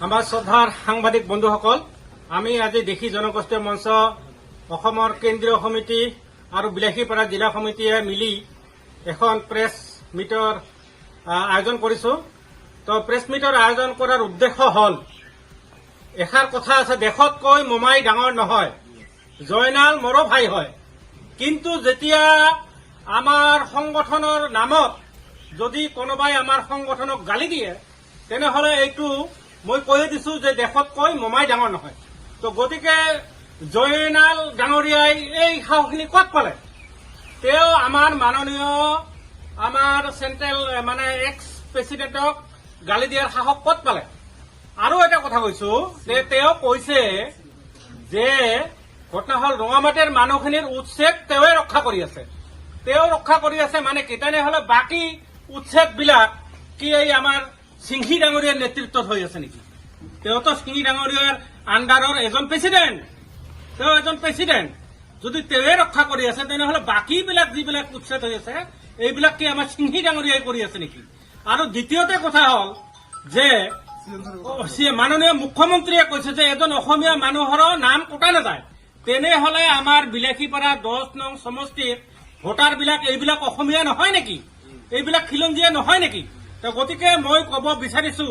আমাৰ শ্ৰদ্ধাৰ সাংবাদিক বন্ধুসকল, আমি আজি দেশী জনগোষ্ঠীয় মঞ্চ অসমৰ কেন্দ্ৰীয় সমিতি আৰু বিলাসীপাৰা জিলা সমিতিয়ে মিলি এখন প্ৰেছ মিটৰ আয়োজন কৰিছো। তো প্ৰেছ মিটৰ আয়োজন কৰাৰ উদ্দেশ্য হল, এষাৰ কথা আছে, দেশতকৈ মোমাই ডাঙৰ নহয়, জয়নাল মোৰো ভাই হয়। কিন্তু যেতিয়া আমাৰ সংগঠনৰ নামত যদি কোনোবাই আমাৰ সংগঠনক গালি দিয়ে, তেনেহলে এইটো মই কৈ দিছো যে দেশতকৈ মোমাই ডাঙৰ নহয়। তো গতিকে জয়নাল ডাঙৰীয়াই এই সাহসখিনি ক'ত পালে? তেওঁ আমাৰ মাননীয় আমাৰ চেন্ট্ৰেল এক্স প্ৰেচিডেণ্টক গালি দিয়াৰ সাহস ক'ত পালে? আৰু এটা কথা কৈছো যে তেওঁ কৈছে যে ঘটনা হল ৰঙামাটিৰ মানুহখিনিৰ উচ্ছেদ তেওঁৱে ৰক্ষা কৰি আছে। তেওঁ ৰক্ষা কৰি আছে মানে কি? তেনেহলে বাকী উচ্ছেদবিলাক কি এই আমাৰ সিংহী ডাঙৰীয়াৰ নেতৃত্বত হৈ আছে নেকি? তেওঁতো সিংহী ডাঙৰীয়াৰ আণ্ডাৰৰ এজন প্ৰেচিডেণ্ট, তেওঁ এজন প্ৰেচিডেণ্ট। যদি তেওঁৱে ৰক্ষা কৰি আছে, তেনেহলে বাকীবিলাক যিবিলাক উচ্ছেদ হৈ আছে, এইবিলাক কি আমাৰ সিংহী ডাঙৰীয়াই কৰি আছে নেকি? আৰু দ্বিতীয়তে কথা হল যে মাননীয় মুখ্যমন্ত্ৰীয়ে কৈছে যে এজন অসমীয়া মানুহৰ নাম কটা নাযায়। তেনেহলে আমাৰ বিলাসীপাৰা 10 নং সমষ্টিৰ ভোটাৰবিলাক এইবিলাক অসমীয়া নহয় নেকি? এইবিলাক খিলঞ্জীয়া নহয় নেকি? গতিকে মই কব বিচাৰিছো,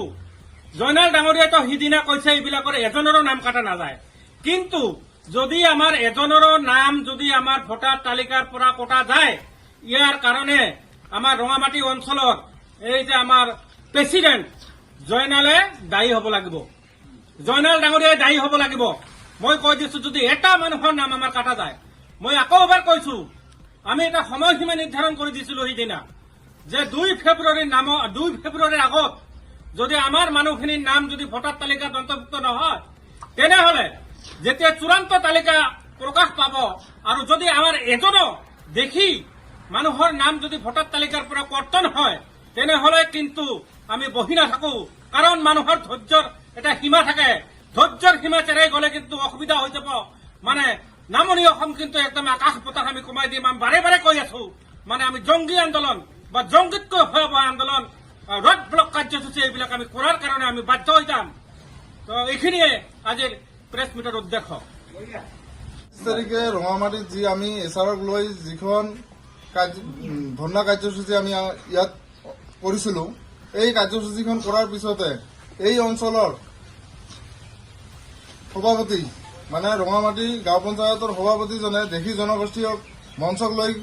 জয়নাল ডাঙৰীয়াই সিদিনা কৈছে এইবিলাকৰ এজনৰো নাম কাটা নাযায়। কিন্তু যদি আমাৰ এজনৰো নাম যদি আমাৰ ভোটাৰ তালিকাৰ পৰা কটা যায়, ইয়াৰ কাৰণে আমাৰ ৰঙামাটি অঞ্চলৰ এই যে আমাৰ প্ৰেচিডেণ্ট জয়নালে দায়ী হ'ব লাগিব, জয়নাল ডাঙৰীয়াই দায়ী হ'ব লাগিব। মই কৈ দিছো, যদি এটা মানুহৰ নাম আমাৰ কাটা যায়, মই আকৌ এবাৰ কৈছো, আমি এটা সময়সীমা নিৰ্ধাৰণ কৰি দিছিলো সিদিনা যে 2 ফেব্ৰুৱাৰীৰ আগত যদি আমাৰ মানুহখিনিৰ নাম যদি ভোটাৰ তালিকাত অন্তৰ্ভুক্ত নহয়, তেনেহলে যেতিয়া চূড়ান্ত তালিকা প্ৰকাশ পাব আৰু যদি আমাৰ এজনো দেখি মানুহৰ নাম যদি ভোটাৰ তালিকাৰ পৰা কৰ্তন হয়, তেনেহলে কিন্তু আমি বহি নাথাকো। কাৰণ মানুহৰ ধৈৰ্যৰ এটা সীমা থাকে, ধৈৰ্যৰ সীমা চেৰাই গলে কিন্তু অসুবিধা হৈ যাব। নামনি অসম কিন্তু একদম আকাশ পতাক আমি কমাই দিম। আমি বাৰে বাৰে কৈ আছো, আমি জংগী আন্দোলন বা জংগীতকৈ ভয়াবহ আন্দোলন, ৰেড ব্লক কাৰ্যসূচী এইবিলাক আমি কৰাৰ কাৰণে আমি বাধ্য হৈ যাম। তো এইখিনিয়ে আজিৰ প্ৰেছ মিটৰ উদ্দেশ্য। 30 তাৰিখে ৰঙামাটিত যি আমি এছআৰক লৈ যিখন ধৰ্ণা কাৰ্যসূচী আমি ইয়াত কৰিছিলো, এই কাৰ্যসূচীখন কৰাৰ পিছতে এই অঞ্চলৰ সভাপতি ৰঙামাটি গাঁও পঞ্চায়তৰ সভাপতিজনে দেশী জনগোষ্ঠীয় মঞ্চক লৈ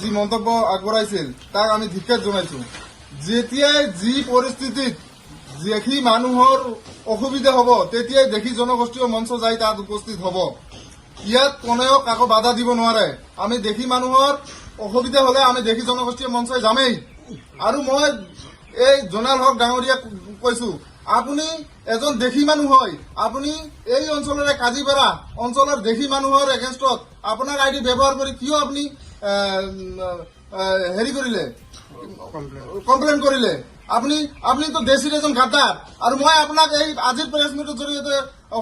যি মন্তব্য আগবঢ়াইছিল, তাক আমি ধিক্কাৰ জনাইছো। যেতিয়াই যি পৰিস্থিতিত দেশী মানুহৰ অসুবিধা হ'ব, তেতিয়াই দেশী জনগোষ্ঠীয় মঞ্চ যাই তাত উপস্থিত হ'ব। ইয়াত কোনেও কাকো বাধা দিব নোৱাৰে। আমি দেশী মানুহৰ অসুবিধা হলে আমি দেশী জনগোষ্ঠীয় মঞ্চই যামেই। আৰু মই এই জয়নাল হক ডাঙৰীয়াক কৈছো, আপুনি এজন দেশী মানুহ হয়, আপুনি এই অঞ্চলৰে কাজিপাৰা অঞ্চলৰ দেশী মানুহৰ এগেইনষ্টত আপোনাৰ আইডি ব্যৱহাৰ কৰি কিয় আপুনি কমপ্লেইন কৰিলে? আপুনিতো দেশীৰ এজন গাদ্দাৰ। আৰু মই আপোনাক এই আজিৰ প্ৰেছ মিটৰ জৰিয়তে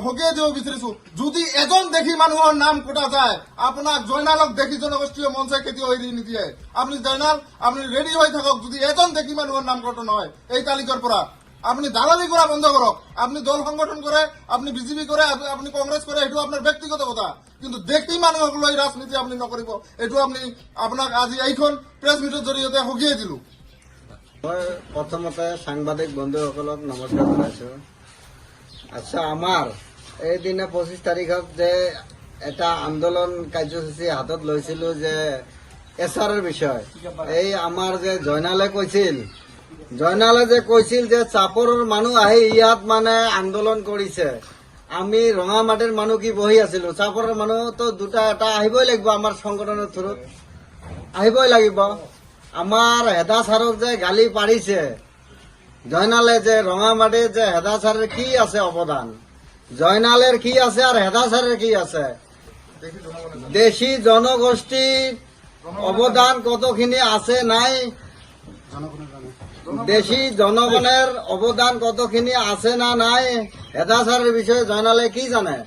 সকীয়াই দিব বিচাৰিছো, যদি এজন দেশী মানুহৰ নাম কটা যায়, আপোনাক জয়নালক দেশী জনগোষ্ঠীয় মঞ্চে কেতিয়াও এৰি নিদিয়ে। আপুনি জয়নাল, আপুনি ৰেডি হৈ থাকক। যদি এজন দেশী মানুহৰ নাম কটা নহয় এই তালিকাৰ পৰা, আপনি দালালি করা বন্ধ করক। আপনি দল সংগঠন করে, আপনি বিজেপি করে, আপনি কংগ্রেস করে, এইটো আপনার ব্যক্তিগত কথা। কিন্তু দেশী মানুহক লৈ রাজনীতি আপনি নকৰিব। এইটো আপনি আপোনাক আজি এইখন প্ৰেছ মিটৰ জৰিয়তে সকীয়াই দিলো। মই প্ৰথমতে সাংবাদিক বন্ধুসকলক নমস্কাৰ জনাইছো। আচ্ছা, আমাৰ এইদিনা 25 তাৰিখত যে এটা আন্দোলন কাৰ্যসূচী হাতত লৈছিলো যে এছআৰৰ বিষয়, এই আমাৰ যে জয়নালে কৈছিল যে চাপৰৰ মানুহ আহি ইয়াত আন্দোলন কৰিছে। আমি ৰঙামাটিৰ মানুহ কি বহি আছিলো? চাপৰৰ মানুহতো এটা আহিবই লাগিব, আমাৰ সংগঠনৰ থ্ৰুত আহিবই লাগিব। আমাৰ হেদা ছাৰক যে গালি পাৰিছে জয়নালে, যে ৰঙামাটিৰ যে হেদা ছাৰৰ কি আছে অৱদান, জয়নালেৰ কি আছে আৰু হেদা ছাৰৰ কি আছে? দেশী জনগোষ্ঠীৰ অৱদান কতখিনি আছে নাই, দেশী জনগণের অবদান কতখিনি আছে না নাই, হেদা ছারের বিষয়ে জয়নালে কি জানে?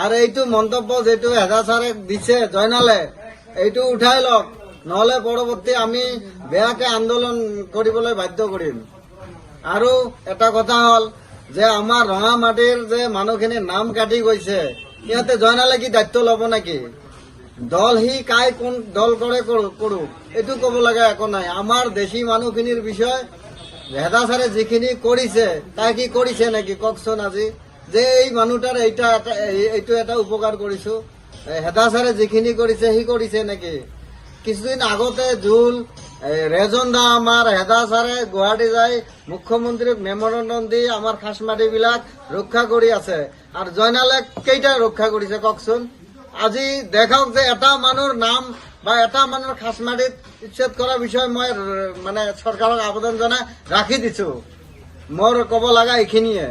আর এইটো মন্তব্য যেটো হেদা ছারে দিছে জয়নালে, এইটো উঠাই লওক, নহলে পৰৱৰ্তী আমি বেয়াকে আন্দোলন কৰিবলৈ বাধ্য কৰিম। আৰু এটা কথা হল, যে আমাৰ ৰঙামাটিৰ যে মানুহখিনিৰ নাম কাটি গৈছে, ইহঁতে জয়নালে কি দায়িত্ব ল'ব নেকি? দল সি কাই কোন দল কৰে কৰোঁ, এইটো ক'ব লগা একো নাই। আমাৰ দেশী মানুহখিনিৰ বিষয়ে ভেদা ছাৰে যিখিনি কৰিছে, তাই কি কৰিছে নেকি কওকচোন আজি? যে এই মানুহটাৰ এইটো এটা উপকাৰ কৰিছো, হেদা ছাৰে যিখিনি কৰিছে সি কৰিছে নেকি? কিছুদিন আগতে জুল ৰেজন দা আমাৰ হেদা ছাৰে গুৱাহাটী যাই মুখ্যমন্ত্ৰীক মেমৰেণ্ডম দি আমাৰ খাচমাটিবিলাক ৰক্ষা কৰি আছে, আৰু জয়নালে কেইটা ৰক্ষা কৰিছে কওকচোন? আজি দেখাওক যে এটা মানুহৰ নাম বা এটা মানুহৰ খাচমাটিত উচ্ছেদ কৰাৰ বিষয়ে মই মানে চৰকাৰক আবেদন জনাই ৰাখি দিছো। মোৰ ক'ব লগা এইখিনিয়ে।